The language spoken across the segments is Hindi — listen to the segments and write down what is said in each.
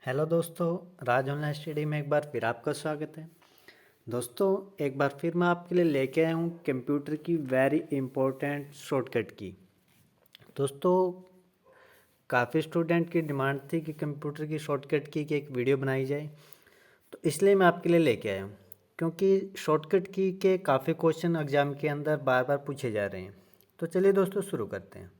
हेलो दोस्तों, राज ऑनलाइन स्टडी में एक बार फिर आपका स्वागत है। दोस्तों, एक बार फिर मैं आपके लिए लेके आया हूँ कंप्यूटर की वेरी इम्पोर्टेंट शॉर्टकट की। दोस्तों, काफ़ी स्टूडेंट की डिमांड थी कि कंप्यूटर की शॉर्टकट की एक वीडियो बनाई जाए, तो इसलिए मैं आपके लिए लेके आया हूँ। क्योंकि शॉर्टकट की के काफ़ी क्वेश्चन एग्ज़ाम के अंदर बार बार पूछे जा रहे हैं। तो चलिए दोस्तों शुरू करते हैं।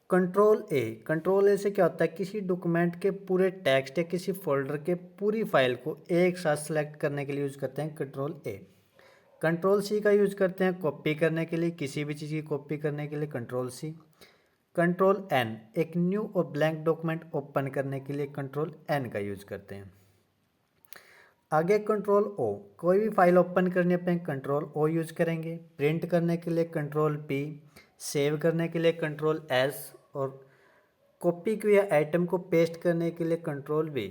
कंट्रोल ए से क्या होता है, किसी डॉक्यूमेंट के पूरे टेक्स्ट या किसी फोल्डर के पूरी फाइल को एक साथ सेलेक्ट करने के लिए यूज़ करते हैं कंट्रोल ए। कंट्रोल सी का यूज़ करते हैं कॉपी करने के लिए, किसी भी चीज़ की कॉपी करने के लिए कंट्रोल सी। कंट्रोल एन एक न्यू और ब्लैंक डॉक्यूमेंट ओपन करने के लिए कंट्रोल एन का यूज़ करते हैं। आगे कंट्रोल ओ, कोई भी फाइल ओपन करने पे कंट्रोल ओ यूज़ करेंगे। प्रिंट करने के लिए कंट्रोल पी, सेव करने के लिए कंट्रोल एस और कॉपी किए आइटम को पेस्ट करने के लिए कंट्रोल वी।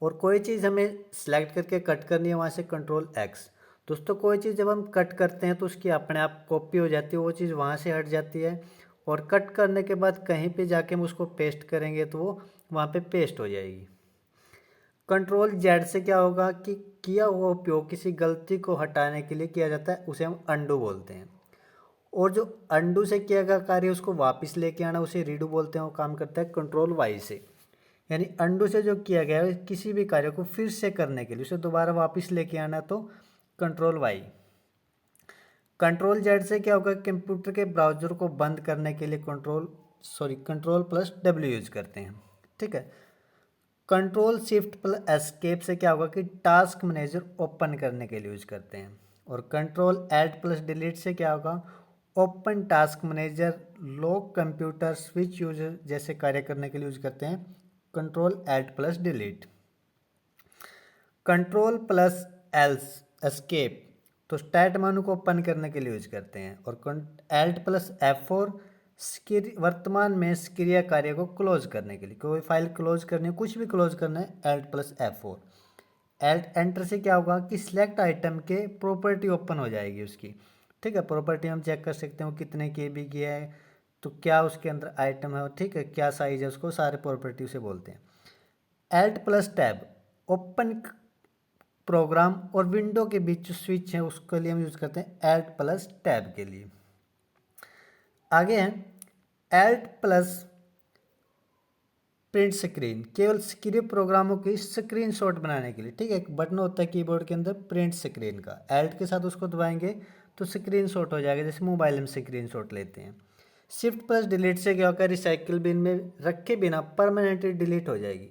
और कोई चीज़ हमें सेलेक्ट करके कट करनी है, वहाँ से कंट्रोल एक्स। दोस्तों, कोई चीज़ जब हम कट करते हैं तो उसकी अपने आप कॉपी हो जाती है, वो चीज़ वहाँ से हट जाती है। और कट करने के बाद कहीं पे जाके हम उसको पेस्ट करेंगे तो वो वहाँ पे पेस्ट हो जाएगी। कंट्रोल जेड से क्या होगा कि किया हुआ उपयोग किसी गलती को हटाने के लिए किया जाता है, उसे हम अंडू बोलते हैं। और जो अंडू से किया गया कार्य उसको वापस लेके आना, उसे रीडू बोलते हैं। वो काम करता है कंट्रोल वाई से, यानी अंडू से जो किया गया है किसी भी कार्य को फिर से करने के लिए उसे दोबारा वापस लेके आना, तो कंट्रोल वाई। कंट्रोल जेड से क्या होगा, कंप्यूटर के ब्राउजर को बंद करने के लिए कंट्रोल प्लस डब्ल्यू यूज करते हैं। ठीक है। कंट्रोल शिफ्ट प्लस एस्केप से क्या होगा कि टास्क मैनेजर ओपन करने के लिए यूज करते हैं। और कंट्रोल एड प्लस डिलीट से क्या होगा, open task manager, lock computer, switch user जैसे कार्य करने के लिए यूज करते हैं control alt plus delete. Control plus alt escape तो स्टैट मेनू को ओपन करने के लिए यूज करते हैं। और एल्ट प्लस F4 वर्तमान में सक्रिय कार्य को क्लोज करने के लिए, कोई फाइल क्लोज करनी है, कुछ भी क्लोज करना है, Alt plus F4। Alt enter से क्या होगा कि सिलेक्ट आइटम के प्रॉपर्टी ओपन हो जाएगी उसकी। ठीक है, प्रॉपर्टी हम चेक कर सकते हो कितने KB की है, तो क्या उसके अंदर आइटम है, ठीक है, क्या साइज है, उसको सारे प्रॉपर्टी उसे बोलते हैं। Alt plus tab open program और विंडो के बीच जो स्विच है उसके लिए हम यूज करते हैं एल्ट प्लस टैब के लिए। आगे है एल्ट प्लस प्रिंट स्क्रीन, केवल सक्रिय प्रोग्रामों की स्क्रीनशॉट बनाने के लिए। ठीक है, एक बटन होता है कीबोर्ड के अंदर प्रिंट स्क्रीन का, एल्ट के साथ उसको दबाएंगे तो स्क्रीनशॉट हो जाएगा, जैसे मोबाइल में स्क्रीनशॉट लेते हैं। शिफ्ट प्लस डिलीट से क्या होगा, रिसाइकिल बिन में रखे बिना परमानेंटली डिलीट हो जाएगी।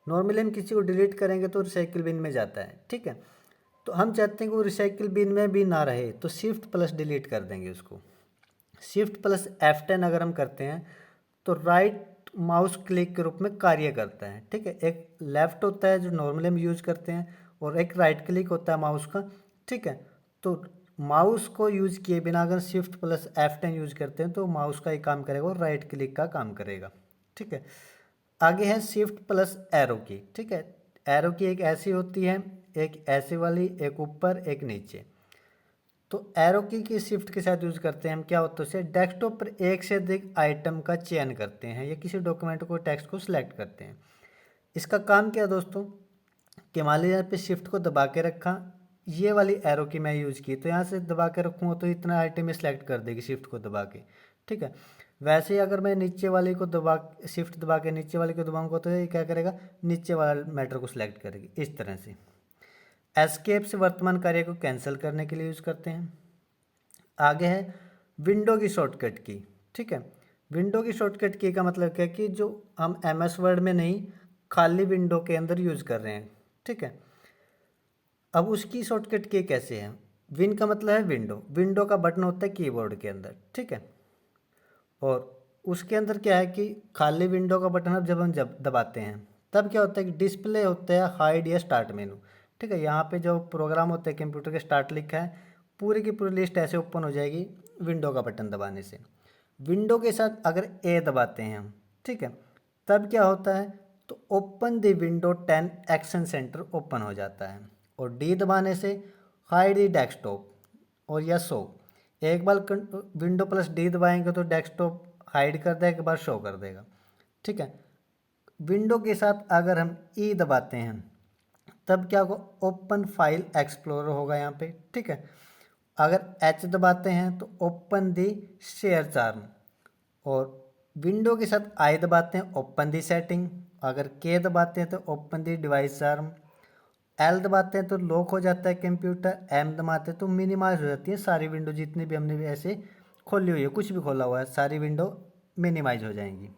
नॉर्मली हम किसी को डिलीट करेंगे तो रिसाइकिल बिन में जाता है। ठीक है, तो हम चाहते हैं कि वो रिसाइकिल बिन में भी ना रहे, तो शिफ्ट प्लस डिलीट कर देंगे उसको। शिफ्ट प्लस F10 अगर हम करते हैं तो राइट माउस क्लिक के रूप में कार्य करता है। ठीक है, एक लेफ्ट होता है जो नॉर्मली हम यूज करते हैं और एक राइट क्लिक होता है माउस का। ठीक है, तो माउस को यूज किए बिना अगर शिफ्ट प्लस F10 यूज करते हैं तो माउस का ही काम करेगा और राइट क्लिक का काम करेगा। ठीक है, आगे है शिफ्ट प्लस एरो की। ठीक है, एरो की एक ऐसी होती है, एक ऐसे वाली, एक ऊपर एक नीचे। तो एरो की शिफ्ट के साथ यूज करते हैं हम, क्या होता है उसे डेस्कटॉप पर एक से अधिक आइटम का चयन करते हैं या किसी डॉक्यूमेंट को टेक्स्ट को सिलेक्ट करते हैं। इसका काम क्या है दोस्तों, कि मान लीजिए यहाँ पे शिफ्ट को दबा के रखा, ये वाली एरो की मैं यूज़ की, तो यहाँ से दबा के रखूँगा तो इतना आइटम ही सिलेक्ट कर देगी शिफ्ट को दबा के। ठीक है, वैसे ही अगर मैं नीचे वाली को दबा शिफ्ट दबा के नीचे वाली को दबाऊंगा तो ये क्या करेगा, नीचे वाला मैटर को सिलेक्ट करेगी इस तरह से। एस्केप से वर्तमान कार्य को कैंसिल करने के लिए यूज़ करते हैं। आगे है विंडो की शॉर्टकट की। ठीक है, विंडो की शॉर्टकट की का मतलब क्या है कि जो हम MS वर्ड में नहीं, खाली विंडो के अंदर यूज़ कर रहे हैं। ठीक है, अब उसकी शॉर्टकट की कैसे है, विन का मतलब है विंडो, विंडो का बटन होता है कीबोर्ड के अंदर। ठीक है, और उसके अंदर क्या है कि खाली विंडो का बटन अब जब दबाते हैं तब क्या होता है कि डिस्प्ले होता है हाइड या स्टार्ट मेनू। ठीक है, यहाँ पे जो प्रोग्राम होते हैं कंप्यूटर के स्टार्ट लिखा है, पूरी की पूरी लिस्ट ऐसे ओपन हो जाएगी विंडो का बटन दबाने से। विंडो के साथ अगर ए दबाते हैं हम, ठीक है, तब क्या होता है, तो open the window 10 action centre open हो जाता है। और डी दबाने से हाइड द डेस्कटॉप और या शो, एक बार विंडो प्लस डी दबाएंगे तो डेस्कटॉप हाइड कर देगा, एक बार शो कर देगा। ठीक है, विंडो के साथ अगर हम ई दबाते हैं तब क्या होगा, ओपन फाइल एक्सप्लोरर होगा यहाँ पे, ठीक है। अगर एच दबाते हैं तो ओपन दी शेयर चार्म, और विंडो के साथ आई दबाते हैं ओपन दी सेटिंग, अगर के दबाते हैं तो ओपन दी डिवाइस चार्म, एल दबाते हैं तो लॉक हो जाता है कंप्यूटर, एम दबाते हैं तो मिनिमाइज हो जाती है सारी विंडो, जितनी भी हमने भी ऐसे खोली हुई है, कुछ भी खोला हुआ है सारी विंडो मिनिमाइज हो जाएंगी।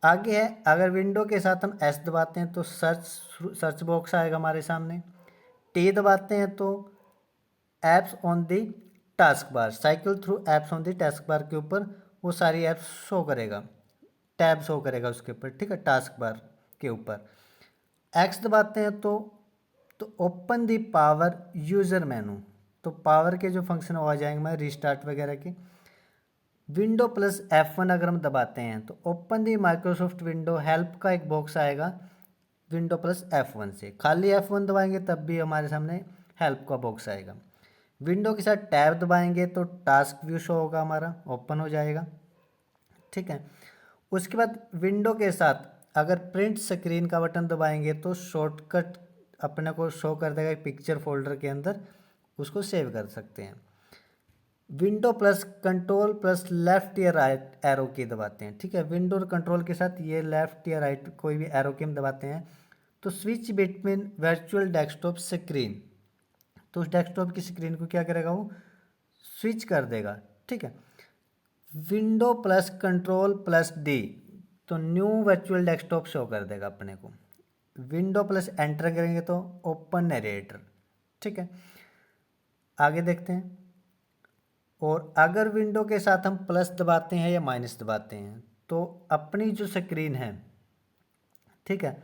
आगे है, अगर विंडो के साथ हम एस दबाते हैं तो सर्च बॉक्स आएगा हमारे सामने, टी दबाते हैं तो apps on the task bar, cycle through apps on the task bar के ऊपर वो सारी एप्स शो करेगा, टैब शो करेगा उसके ऊपर, ठीक है, टास्क बार के ऊपर। एक्स दबाते हैं तो ओपन दी पावर यूज़र मेनू, तो पावर के जो फंक्शन हो जाएंगे मैं रिस्टार्ट वगैरह के। विंडो प्लस F1 अगर हम दबाते हैं तो ओपन दी माइक्रोसॉफ्ट विंडो हेल्प का एक बॉक्स आएगा विंडो प्लस F1 से, खाली F1 दबाएंगे तब भी हमारे सामने हेल्प का बॉक्स आएगा। विंडो के साथ टैब दबाएंगे तो टास्क व्यू शो होगा, हमारा ओपन हो जाएगा, ठीक है। उसके बाद विंडो के साथ अगर प्रिंट स्क्रीन का बटन दबाएंगे तो शॉर्टकट अपने को शो कर देगा पिक्चर फोल्डर के अंदर, उसको सेव कर सकते हैं। Window plus control plus left या राइट एरो की दबाते हैं, ठीक है। विंडो और कंट्रोल के साथ ये लेफ्ट या राइट कोई भी एरो की हम दबाते हैं तो switch between virtual desktop screen, तो उस डेस्कटॉप की स्क्रीन को क्या करेगा, वो स्विच कर देगा, ठीक है। Window plus control plus D तो न्यू वर्चुअल डेस्कटॉप शो कर देगा अपने को। विंडो प्लस एंटर करेंगे तो ओपन नरेटर, ठीक है। आगे देखते हैं, और अगर विंडो के साथ हम प्लस दबाते हैं या माइनस दबाते हैं तो अपनी जो स्क्रीन है, ठीक है,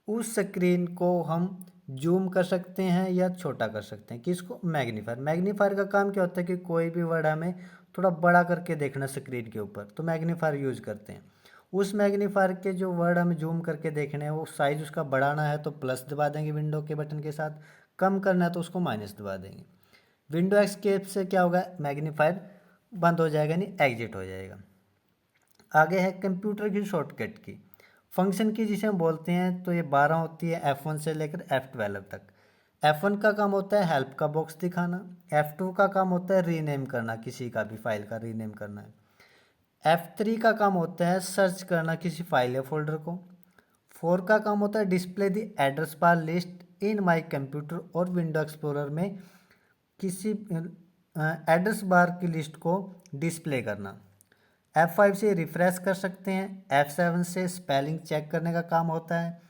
उस स्क्रीन को हम जूम कर सकते हैं या छोटा कर सकते हैं, किसको, मैग्नीफायर। मैग्नीफायर का काम क्या होता है कि कोई भी वर्ड हमें थोड़ा बड़ा करके देखना स्क्रीन के ऊपर, तो मैग्नीफायर यूज करते हैं। उस मैग्नीफायर के जो वर्ड हमें जूम करके देखने हैं वो साइज उसका बढ़ाना है तो प्लस दबा देंगे विंडो के बटन के साथ, कम करना है तो उसको माइनस दबा देंगे। विंडो एस्केप से क्या होगा, मैग्नीफायर बंद हो जाएगा, नहीं एग्जिट हो जाएगा। आगे है कंप्यूटर की शॉर्टकट की फंक्शन की, जिसे हम बोलते हैं तो ये 12 होती है, F1 से लेकर F12 तक। F1 का काम होता है हेल्प का बॉक्स दिखाना, F2 का काम होता है रीनेम करना, किसी का भी फाइल का रीनेम करना है। F3 का काम होता है सर्च करना किसी फाइल या फोल्डर को। 4 का काम होता है display the address bar list in my computer और विंडो एक्सप्लोरर में किसी एड्रेस बार की लिस्ट को डिस्प्ले करना। F5 से रिफ्रेश कर सकते हैं, F7 से स्पेलिंग चेक करने का काम होता है,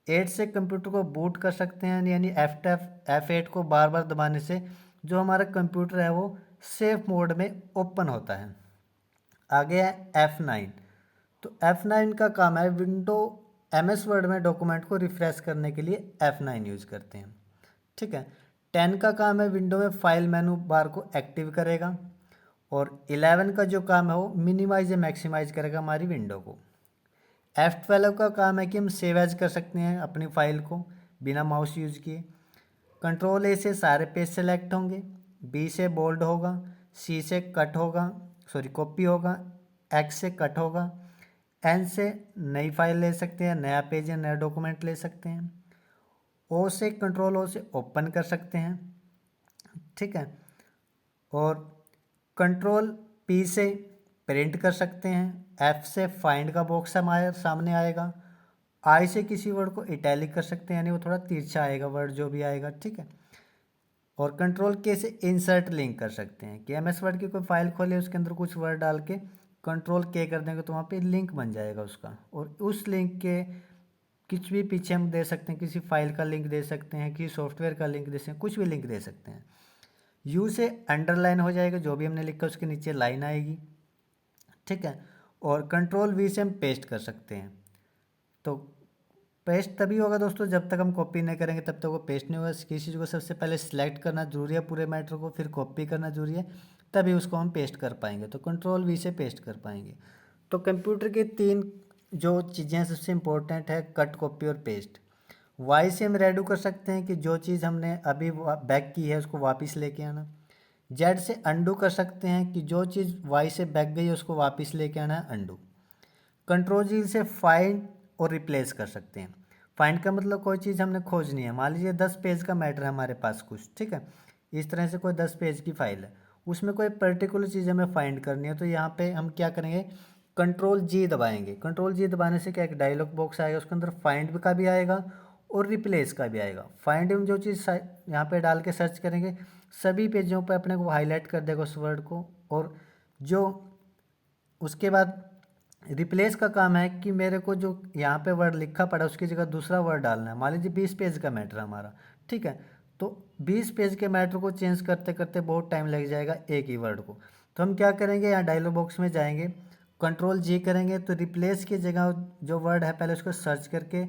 8 से कंप्यूटर को बूट कर सकते हैं, यानी F8 को बार बार दबाने से जो हमारा कंप्यूटर है वो सेफ मोड में ओपन होता है। आगे है F9, तो F9 का काम है विंडो MS वर्ड में डॉक्यूमेंट को रिफ्रेश करने के लिए F9 यूज करते हैं, ठीक है। 10 का काम है विंडो में फाइल मेनू बार को एक्टिव करेगा, और 11 का जो काम है वो मिनिमाइज या मैक्सिमाइज करेगा हमारी विंडो को। F12 का काम है कि हम सेव एज कर सकते हैं अपनी फाइल को बिना माउस यूज किए। कंट्रोल ए से सारे पेज सेलेक्ट होंगे, बी से बोल्ड होगा, सी से कट होगा, कॉपी होगा, एक्स से कट होगा, एन से नई फाइल ले सकते हैं, नया पेज या नया डॉक्यूमेंट ले सकते हैं, ओ से कंट्रोल ओ से ओपन कर सकते हैं, ठीक है। और कंट्रोल पी से प्रिंट कर सकते हैं, एफ से फाइंड का बॉक्स हमारे सामने आएगा, आई से किसी वर्ड को इटैलिक कर सकते हैं, यानी वो थोड़ा तिरछा आएगा वर्ड जो भी आएगा, ठीक है। और कंट्रोल के से इंसर्ट लिंक कर सकते हैं कि MS वर्ड की कोई फाइल खोले उसके अंदर कुछ वर्ड डाल के कंट्रोल के कर देंगे तो वहाँ पे लिंक बन जाएगा उसका, और उस लिंक के कुछ भी पीछे हम दे सकते हैं, किसी फाइल का लिंक दे सकते हैं, किसी सॉफ्टवेयर का लिंक दे सकते हैं, कुछ भी लिंक दे सकते हैं। यू से अंडरलाइन हो जाएगा, जो भी हमने लिखा उसके नीचे लाइन आएगी, ठीक है। और कंट्रोल V से हम पेस्ट कर सकते हैं, तो पेस्ट तभी होगा दोस्तों जब तक हम कॉपी नहीं करेंगे तब तक वो पेस्ट नहीं होगा। किसी चीज़ को सबसे पहले सिलेक्ट करना जरूरी है पूरे मैटर को, फिर कॉपी करना जरूरी है, तभी उसको हम पेस्ट कर पाएंगे, तो कंट्रोल V से पेस्ट कर पाएंगे। तो कंप्यूटर की 3 जो चीज़ें सबसे इम्पोर्टेंट है, कट, कॉपी और पेस्ट। वाई से हम रेडू कर सकते हैं कि जो चीज़ हमने अभी बैक की है उसको वापस लेके आना। जेड से अंडू कर सकते हैं कि जो चीज़ वाई से बैक गई है उसको वापस लेके आना है, अंडू। कंट्रोल जी से फाइंड और रिप्लेस कर सकते हैं। फाइंड का मतलब कोई चीज़ हमने खोजनी है, मान लीजिए 10 पेज का मैटर है हमारे पास कुछ, ठीक है, इस तरह से कोई 10 पेज की फाइल है, उसमें कोई पर्टिकुलर चीज़ हमें फाइंड करनी है, तो यहाँ पे हम क्या करेंगे, कंट्रोल जी दबाएंगे। कंट्रोल जी दबाने से क्या एक डायलॉग बॉक्स आएगा, उसके अंदर फाइंड का भी आएगा और रिप्लेस का भी आएगा। फाइंड में जो चीज़ यहाँ पे डाल के सर्च करेंगे सभी पेजों पे अपने को हाईलाइट कर देगा उस वर्ड को, और जो उसके बाद रिप्लेस का काम है कि मेरे को जो यहाँ पे वर्ड लिखा पड़ा उसकी जगह दूसरा वर्ड डालना है। मान लीजिए 20 पेज का मैटर हमारा, ठीक है, तो 20 पेज के मैटर को चेंज करते करते बहुत टाइम लग जाएगा एक ही वर्ड को। तो हम क्या करेंगे, यहाँ डायलॉग बॉक्स में जाएंगे, कंट्रोल जी करेंगे, तो रिप्लेस की जगह जो वर्ड है पहले उसको सर्च करके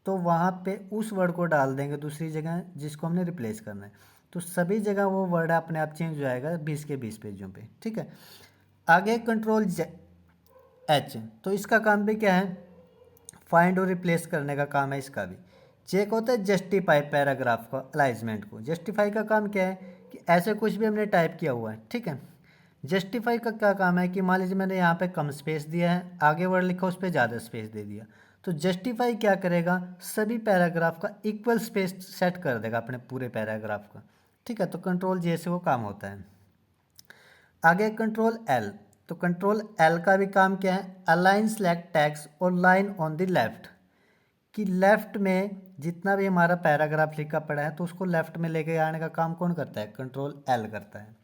तो वहाँ पे उस वर्ड को डाल देंगे दूसरी जगह जिसको हमने रिप्लेस करना है, तो सभी जगह वो वर्ड अपने आप चेंज हो जाएगा 20 के 20 पेजों पे, ठीक है। आगे कंट्रोल एच, तो इसका काम भी क्या है, फाइंड और रिप्लेस करने का काम है इसका भी। चेक होता है जस्टिफाई पैराग्राफ का अलाइजमेंट को। जस्टिफाई का काम क्या है कि ऐसे कुछ भी हमने टाइप किया हुआ है, ठीक है, जस्टिफाई का क्या काम है कि मान लीजिए मैंने यहाँ पे कम स्पेस दिया है, आगे वर्ड लिखा उस पर ज़्यादा स्पेस दे दिया, तो जस्टिफाई क्या करेगा, सभी पैराग्राफ का इक्वल स्पेस सेट कर देगा अपने पूरे पैराग्राफ का, ठीक है। तो कंट्रोल जे से वो काम होता है। आगे कंट्रोल एल, तो कंट्रोल एल का भी काम क्या है, अलाइन सेलेक्ट टेक्स्ट और लाइन ऑन द लेफ्ट, कि लेफ्ट में जितना भी हमारा पैराग्राफ लिखा पड़ा है तो उसको लेफ्ट में लेके आने का काम कौन करता है, कंट्रोल एल करता है।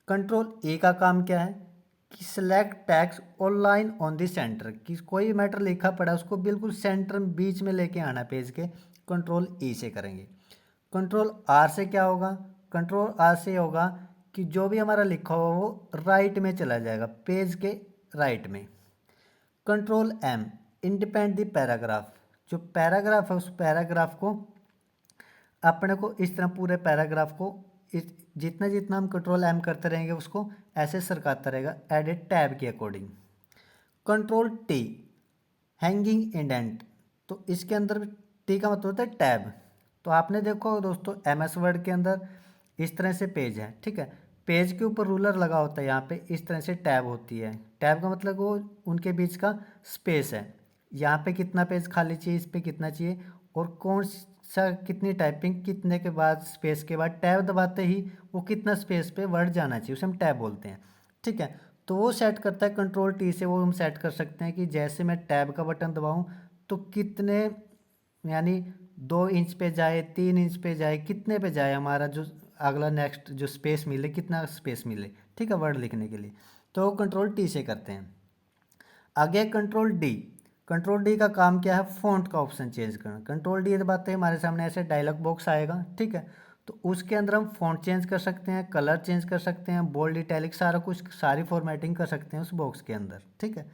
कंट्रोल ए का काम क्या है कि सिलेक्ट टेक्स्ट और लाइन ऑन द सेंटर, कि कोई मैटर लिखा पड़ा है उसको बिल्कुल सेंटर में बीच में लेके आना पेज के, कंट्रोल ई से करेंगे। कंट्रोल आर से क्या होगा, कंट्रोल आर से होगा कि जो भी हमारा लिखा हुआ वो राइट में चला जाएगा, पेज के राइट में। कंट्रोल एम, इंडिपेंड द पैराग्राफ, जो पैराग्राफ है उस पैराग्राफ को अपने को इस तरह पूरे पैराग्राफ को जितना जितना हम कंट्रोल एम करते रहेंगे उसको ऐसे सरकाता रहेगा एडिट टैब के according. Control T, hanging indent, तो इसके अंदर टी का मतलब होता है टैब। तो आपने देखो दोस्तों एमएस वर्ड के अंदर इस तरह से पेज है, ठीक है, पेज के ऊपर रूलर लगा होता है, यहाँ पे इस तरह से टैब होती है। टैब का मतलब वो उनके बीच का स्पेस है, यहाँ पे कितना पेज खाली चाहिए, इस पे कितना चाहिए, और कौन सा कितनी टाइपिंग कितने के बाद स्पेस के बाद टैब दबाते ही वो कितना स्पेस पे वर्ड जाना चाहिए उसे हम टैब बोलते हैं, ठीक है। तो वो सेट करता है कंट्रोल टी से, वो हम सेट कर सकते हैं कि जैसे मैं टैब का बटन दबाऊं तो कितने, यानी 2 इंच पे जाए, 3 इंच पे जाए, कितने पे जाए हमारा जो अगला नेक्स्ट जो स्पेस मिले, कितना स्पेस मिले, ठीक है, वर्ड लिखने के लिए, तो वो कंट्रोल टी से करते हैं। आगे कंट्रोल डी, कंट्रोल डी का काम क्या है, फ़ॉन्ट का ऑप्शन चेंज करना। कंट्रोल डी दबाते ही हमारे सामने ऐसे डायलॉग बॉक्स आएगा, ठीक है, तो उसके अंदर हम फ़ॉन्ट चेंज कर सकते हैं, कलर चेंज कर सकते हैं, बोल्ड इटैलिक सारा कुछ, सारी फॉर्मेटिंग कर सकते हैं उस बॉक्स के अंदर, ठीक है।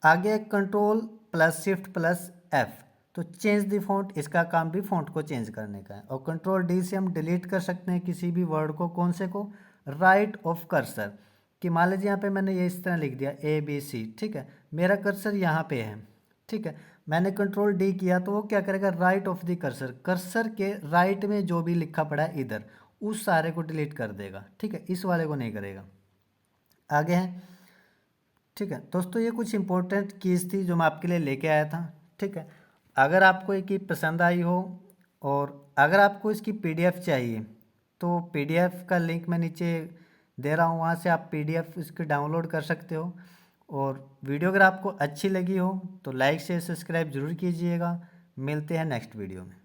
आगे control plus shift plus F, तो चेंज द फॉन्ट, इसका काम भी फॉन्ट को चेंज करने का है। और कंट्रोल डी से हम डिलीट कर सकते हैं किसी भी वर्ड को, कौन से को, राइट ऑफ कर्सर, कि मान लीजिए यहाँ पे मैंने ये इस तरह लिख दिया ABC, ठीक है, मेरा कर्सर यहाँ पे है, ठीक है, मैंने कंट्रोल डी किया तो वो क्या करेगा, right of the cursor, cursor के राइट में जो भी लिखा पड़ा है इधर उस सारे को डिलीट कर देगा, ठीक है, इस वाले को नहीं करेगा। आगे है, ठीक है दोस्तों, ये कुछ इंपॉर्टेंट कीज़ थी जो मैं आपके लिए लेके आया था, ठीक है। अगर आपको ये की पसंद आई हो और अगर आपको इसकी PDF चाहिए तो PDF का लिंक मैं नीचे दे रहा हूँ, वहाँ से आप PDF इसकी डाउनलोड कर सकते हो। और वीडियो अगर आपको अच्छी लगी हो तो लाइक शेयर सब्सक्राइब ज़रूर कीजिएगा। मिलते हैं नेक्स्ट वीडियो में।